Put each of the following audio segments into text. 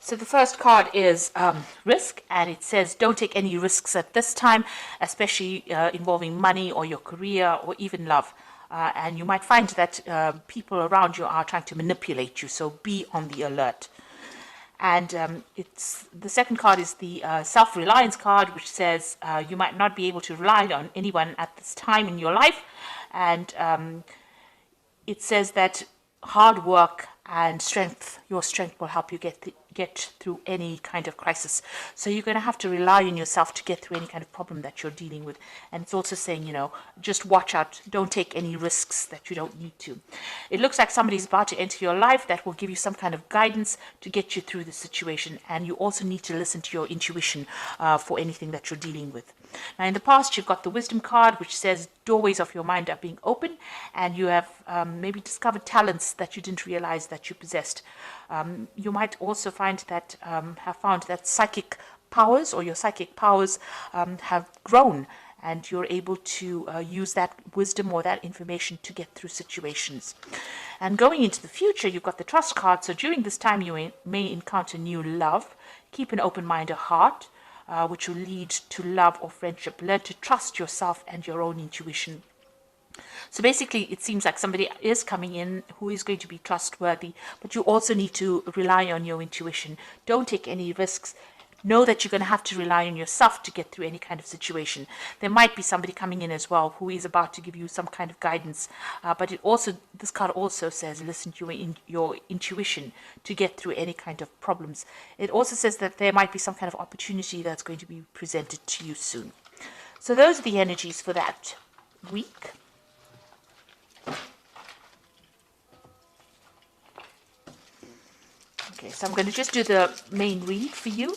So the first card is risk, and it says don't take any risks at this time, especially involving money or your career or even love. And you might find that people around you are trying to manipulate you, so be on the alert. And it's the second card is the self-reliance card, which says you might not be able to rely on anyone at this time in your life, and it says that hard work and your strength will help you get through any kind of crisis. So you're going to have to rely on yourself to get through any kind of problem that you're dealing with. And it's also saying, just watch out, don't take any risks that you don't need to. It looks like somebody's about to enter your life that will give you some kind of guidance to get you through the situation. And you also need to listen to your intuition for anything that you're dealing with. Now, in the past, you've got the wisdom card, which says doorways of your mind are being open, and you have maybe discovered talents that you didn't realize that you possessed. You might also find that have found that psychic powers or your psychic powers have grown, and you're able to use that wisdom or that information to get through situations. And going into the future, you've got the trust card. So during this time, you may encounter new love. Keep an open mind or heart. Which will lead to love or friendship. Learn to trust yourself and your own intuition. So basically, it seems like somebody is coming in who is going to be trustworthy, but you also need to rely on your intuition. Don't take any risks. Know that you're going to have to rely on yourself to get through any kind of situation. There might be somebody coming in as well who is about to give you some kind of guidance. But this card also says listen to your intuition to get through any kind of problems. It also says that there might be some kind of opportunity that's going to be presented to you soon. So those are the energies for that week. Okay, so I'm going to just do the main read for you.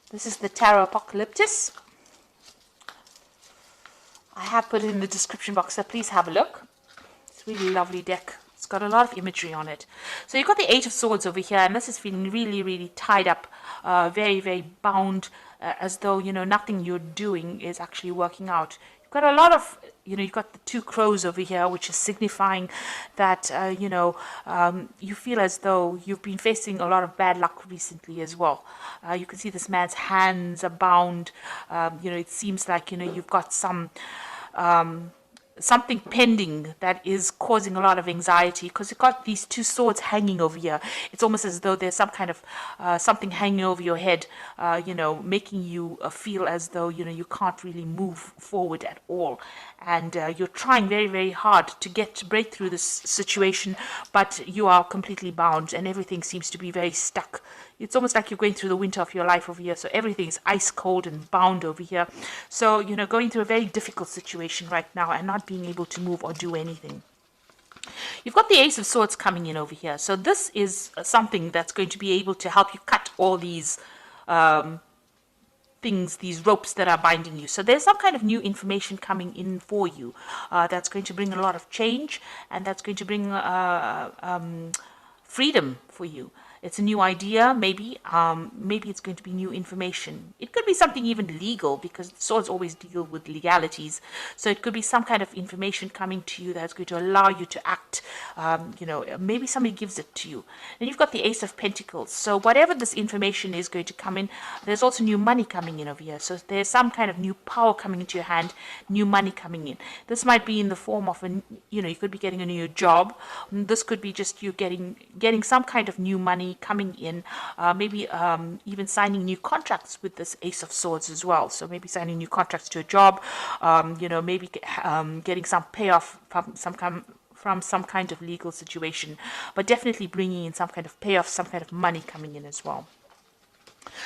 This is the Tarot Apocalyptus. I have put it in the description box, so please have a look. It's a really lovely deck. It's got a lot of imagery on it. So you've got the Eight of Swords over here, and this is feeling really, really tied up, very, very bound, as though, nothing you're doing is actually working out. You've got a lot of, you've got the Two Crows over here, which is signifying that, you feel as though you've been facing a lot of bad luck recently as well. You can see this man's hands are bound. It seems like, you've got something pending that is causing a lot of anxiety because you've got these two swords hanging over here. It's almost as though there's some kind of something hanging over your head, making you feel as though, you can't really move forward at all. And you're trying very, very hard to break through this situation, but you are completely bound and everything seems to be very stuck. It's almost like you're going through the winter of your life over here. So everything is ice cold and bound over here. So, going through a very difficult situation right now and not being able to move or do anything. You've got the Ace of Swords coming in over here. So this is something that's going to be able to help you cut all these things, these ropes that are binding you. So there's some kind of new information coming in for you that's going to bring a lot of change, and that's going to bring freedom for you. It's a new idea, maybe it's going to be new information. It could be something even legal, because swords always deal with legalities. So it could be some kind of information coming to you that's going to allow you to act. Maybe somebody gives it to you. And you've got the Ace of Pentacles. So whatever this information is going to come in, there's also new money coming in over here. So there's some kind of new power coming into your hand, new money coming in. This might be in the form of you could be getting a new job. This could be just you getting some kind of new money coming in, maybe even signing new contracts with this Ace of Swords as well. So maybe signing new contracts to a job, maybe getting some payoff from some kind of legal situation, but definitely bringing in some kind of payoff, some kind of money coming in as well.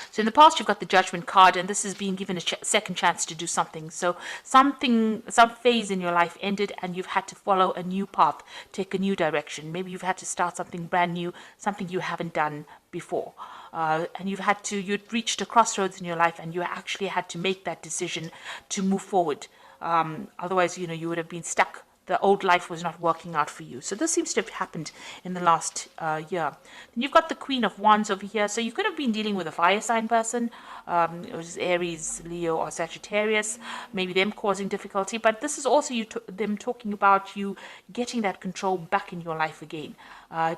So in the past, you've got the Judgment card, and this is being given a second chance to do something. So some phase in your life ended, and you've had to follow a new path, take a new direction. Maybe you've had to start something brand new, something you haven't done before. And you'd reached a crossroads in your life, and you actually had to make that decision to move forward. Otherwise, you would have been stuck the old life was not working out for you. So this seems to have happened in the last year. Then you've got the Queen of Wands over here. So you could have been dealing with a fire sign person, it was Aries, Leo, or Sagittarius, maybe them causing difficulty. But this is also them talking about you getting that control back in your life again,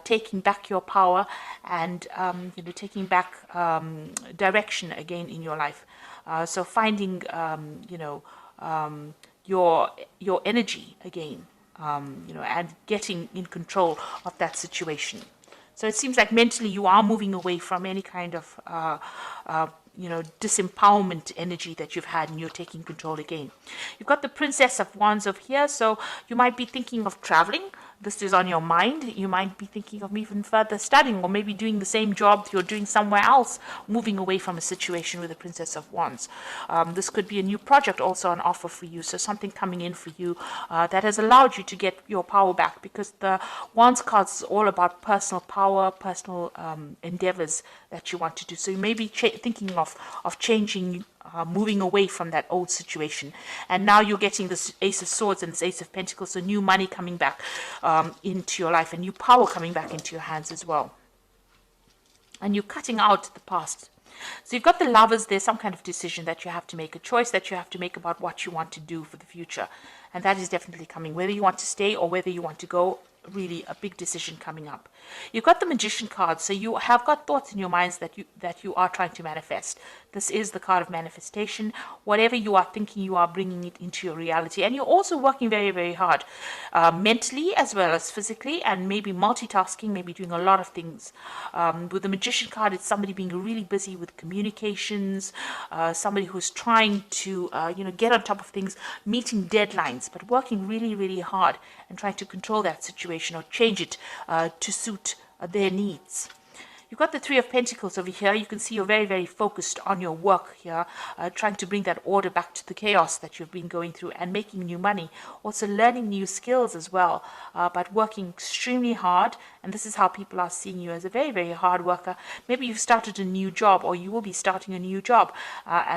taking back your power, and taking back direction again in your life. So finding your energy again, and getting in control of that situation. So it seems like mentally you are moving away from any kind of disempowerment energy that you've had, and you're taking control again. You've got the Princess of Wands over here, so you might be thinking of traveling. This is on your mind. You might be thinking of even further studying, or maybe doing the same job you're doing somewhere else, moving away from a situation with the Princess of Wands. This could be a new project also on offer for you, so something coming in for you that has allowed you to get your power back, because the Wands card is all about personal power, personal endeavors that you want to do. So you may be thinking of changing, moving away from that old situation, and now you're getting this Ace of Swords and this Ace of Pentacles, so new money coming back into your life, and new power coming back into your hands as well, and you're cutting out the past. So you've got the Lovers. There's some kind of decision that you have to make, a choice that you have to make about what you want to do for the future, and that is definitely coming, whether you want to stay or whether you want to go. Really a big decision coming up. You've got the Magician card, so you have got thoughts in your minds that you are trying to manifest. This is the card of manifestation. Whatever you are thinking, you are bringing it into your reality, and you're also working very, very hard, mentally as well as physically, and maybe multitasking, maybe doing a lot of things. With the Magician card, it's somebody being really busy with communications, somebody who's trying to get on top of things, meeting deadlines, but working really, really hard and trying to control that situation or change it to suit their needs. You've got the Three of Pentacles over here. You can see you're very, very focused on your work here, trying to bring that order back to the chaos that you've been going through, and making new money. Also learning new skills as well, but working extremely hard. And this is how people are seeing you, as a very, very hard worker. Maybe you've started a new job, or you will be starting a new job,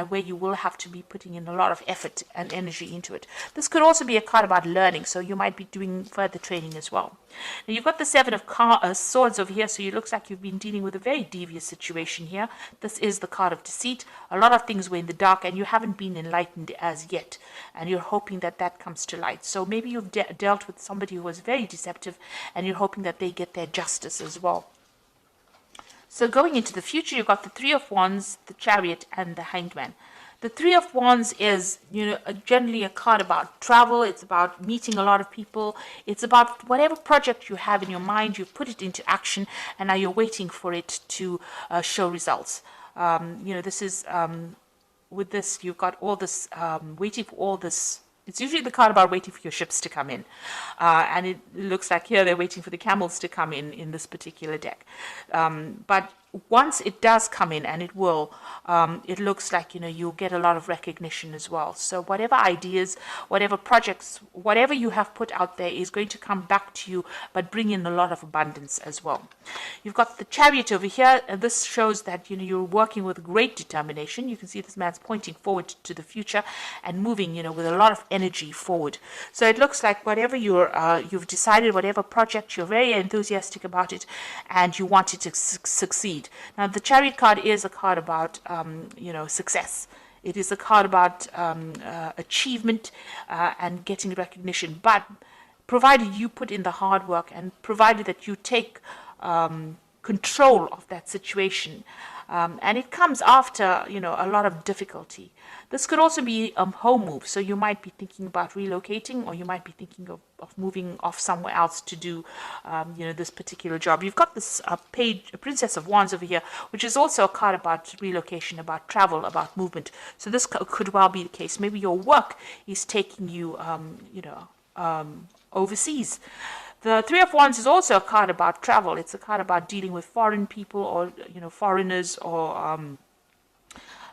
where you will have to be putting in a lot of effort and energy into it. This could also be a card about learning, so you might be doing further training as well. Now you've got the Seven of Swords over here, so it looks like you've been dealing with a very devious situation here. This is the card of deceit. A lot of things were in the dark, and you haven't been enlightened as yet, and you're hoping that that comes to light. So maybe you've dealt with somebody who was very deceptive, and you're hoping that they get their justice as well. So going into the future, you've got the Three of Wands, the Chariot, and the Hanged Man. The Three of Wands is, generally a card about travel. It's about meeting a lot of people. It's about whatever project you have in your mind, you've put it into action, and now you're waiting for it to show results. This is, with this, you've got all this, waiting for all this. It's usually the card about waiting for your ships to come in. And it looks like here they're waiting for the camels to come in this particular deck. But once it does come in, and it will, it looks like, you'll get a lot of recognition as well. So whatever ideas, whatever projects, whatever you have put out there is going to come back to you, but bring in a lot of abundance as well. You've got the Chariot over here, and this shows that, you're working with great determination. You can see this man's pointing forward to the future and moving, with a lot of energy forward. So it looks like whatever you've decided, whatever project, you're very enthusiastic about it, and you want it to succeed. Now, the Chariot card is a card about, success. It is a card about achievement and getting recognition. But provided you put in the hard work, and provided that you take control of that situation, and it comes after, a lot of difficulty. This could also be a home move, so you might be thinking about relocating, or you might be thinking of moving off somewhere else to do, this particular job. You've got this Princess of Wands over here, which is also a card about relocation, about travel, about movement. So this could well be the case. Maybe your work is taking you, overseas. The Three of Wands is also a card about travel. It's a card about dealing with foreign people, or, foreigners, or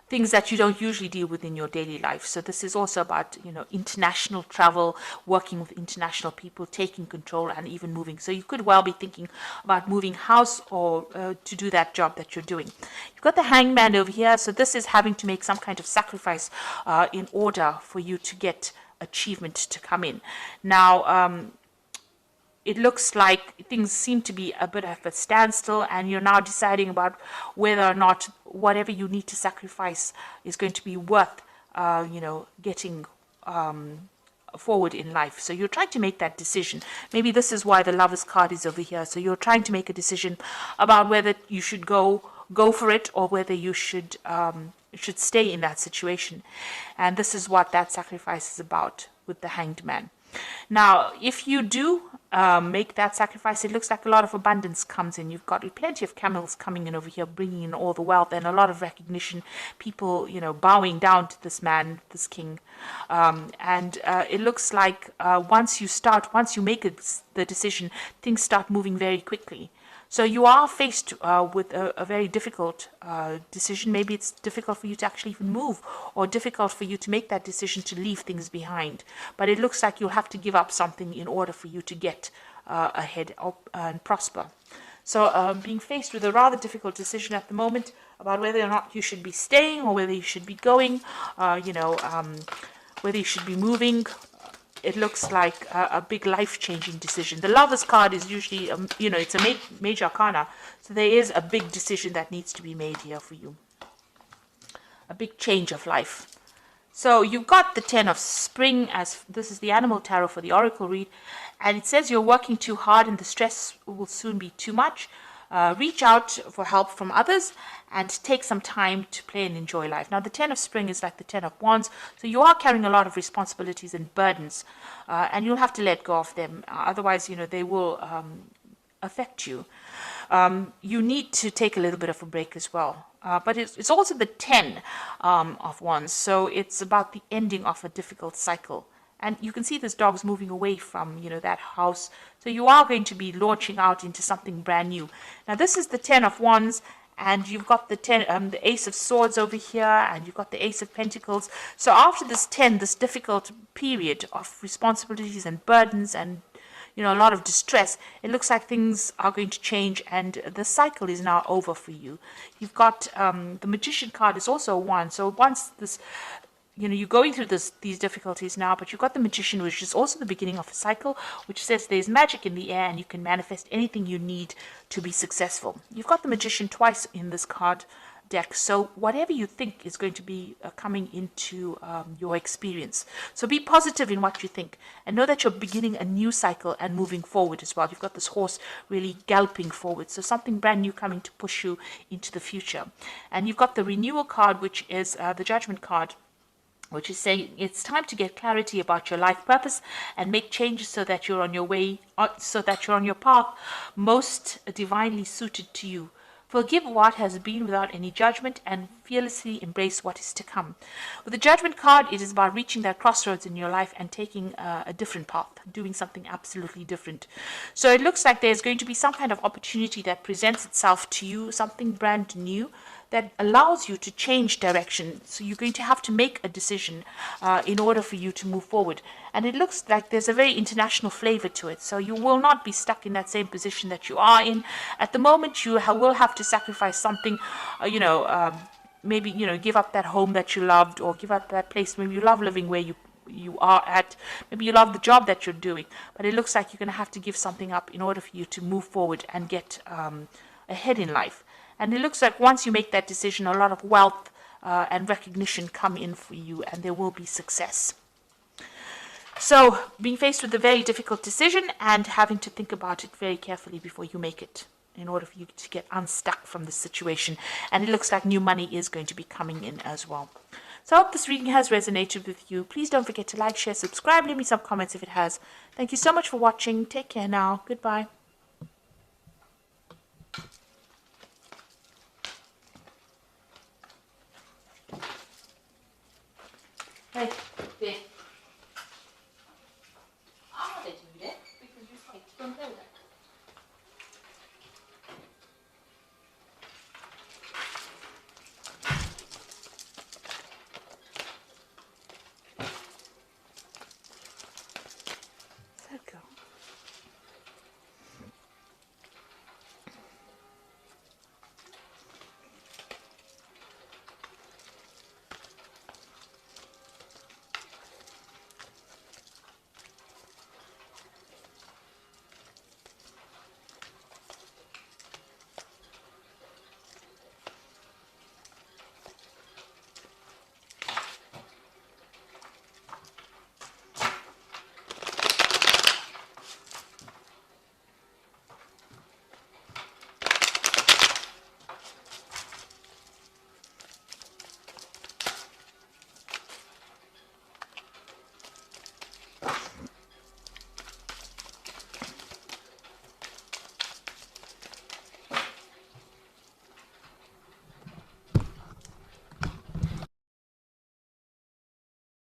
things that you don't usually deal with in your daily life. So this is also about, international travel, working with international people, taking control, and even moving. So you could well be thinking about moving house, or to do that job that you're doing. You've got the Hangman over here. So this is having to make some kind of sacrifice in order for you to get achievement to come in. Now, it looks like things seem to be a bit of a standstill, and you're now deciding about whether or not whatever you need to sacrifice is going to be worth, getting forward in life. So you're trying to make that decision. Maybe this is why the Lovers card is over here. So you're trying to make a decision about whether you should go for it, or whether you should stay in that situation. And this is what that sacrifice is about with the Hanged Man. Now, if you do make that sacrifice, it looks like a lot of abundance comes in. You've got plenty of camels coming in over here, bringing in all the wealth, and a lot of recognition. People, bowing down to this man, this king. And it looks like once you make the decision, things start moving very quickly. So you are faced with a very difficult decision. Maybe it's difficult for you to actually even move, or difficult for you to make that decision to leave things behind. But it looks like you'll have to give up something in order for you to get ahead and prosper. So being faced with a rather difficult decision at the moment about whether or not you should be staying, or whether you should be going, whether you should be moving. It looks like a big life-changing decision. The Lovers card is usually, it's a major arcana. So there is a big decision that needs to be made here for you. A big change of life. So you've got the 10 of Spring, as this is the Animal Tarot for the Oracle read. And it says you're working too hard and the stress will soon be too much. Reach out for help from others and take some time to play and enjoy life. Now, the 10 of Spring is like the 10 of Wands, so you are carrying a lot of responsibilities and burdens, and you'll have to let go of them. Otherwise, they will affect you. You need to take a little bit of a break as well. But it's also the 10 of Wands, so it's about the ending of a difficult cycle. And you can see this dog's moving away from, that house. So you are going to be launching out into something brand new. Now, this is the 10 of Wands, and you've got the Ace of Swords over here, and you've got the Ace of Pentacles. So after this difficult period of responsibilities and burdens and, a lot of distress, it looks like things are going to change, and the cycle is now over for you. You've got the Magician card is also a 1. So once this... you're going through these difficulties now, but you've got the Magician, which is also the beginning of a cycle, which says there's magic in the air and you can manifest anything you need to be successful. You've got the Magician twice in this card deck, so whatever you think is going to be coming into your experience. So be positive in what you think, and know that you're beginning a new cycle and moving forward as well. You've got this horse really galloping forward, so something brand new coming to push you into the future. And you've got the Renewal card, which is the Judgment card, which is saying it's time to get clarity about your life purpose and make changes so that you're on your way, so that you're on your path most divinely suited to you. Forgive what has been without any judgment and fearlessly embrace what is to come. With the Judgment card, it is about reaching that crossroads in your life and taking a different path, doing something absolutely different. So it looks like there's going to be some kind of opportunity that presents itself to you, something brand new, that allows you to change direction. So you're going to have to make a decision in order for you to move forward. And it looks like there's a very international flavor to it. So you will not be stuck in that same position that you are in. At the moment, you will have to sacrifice something, maybe, give up that home that you loved, or give up that place. Maybe you love living where you are at. Maybe you love the job that you're doing. But it looks like you're going to have to give something up in order for you to move forward and get ahead in life. And it looks like once you make that decision, a lot of wealth and recognition come in for you, and there will be success. So being faced with a very difficult decision and having to think about it very carefully before you make it, in order for you to get unstuck from this situation. And it looks like new money is going to be coming in as well. So I hope this reading has resonated with you. Please don't forget to like, share, subscribe, leave me some comments if it has. Thank you so much for watching. Take care now. Goodbye. Hey, there.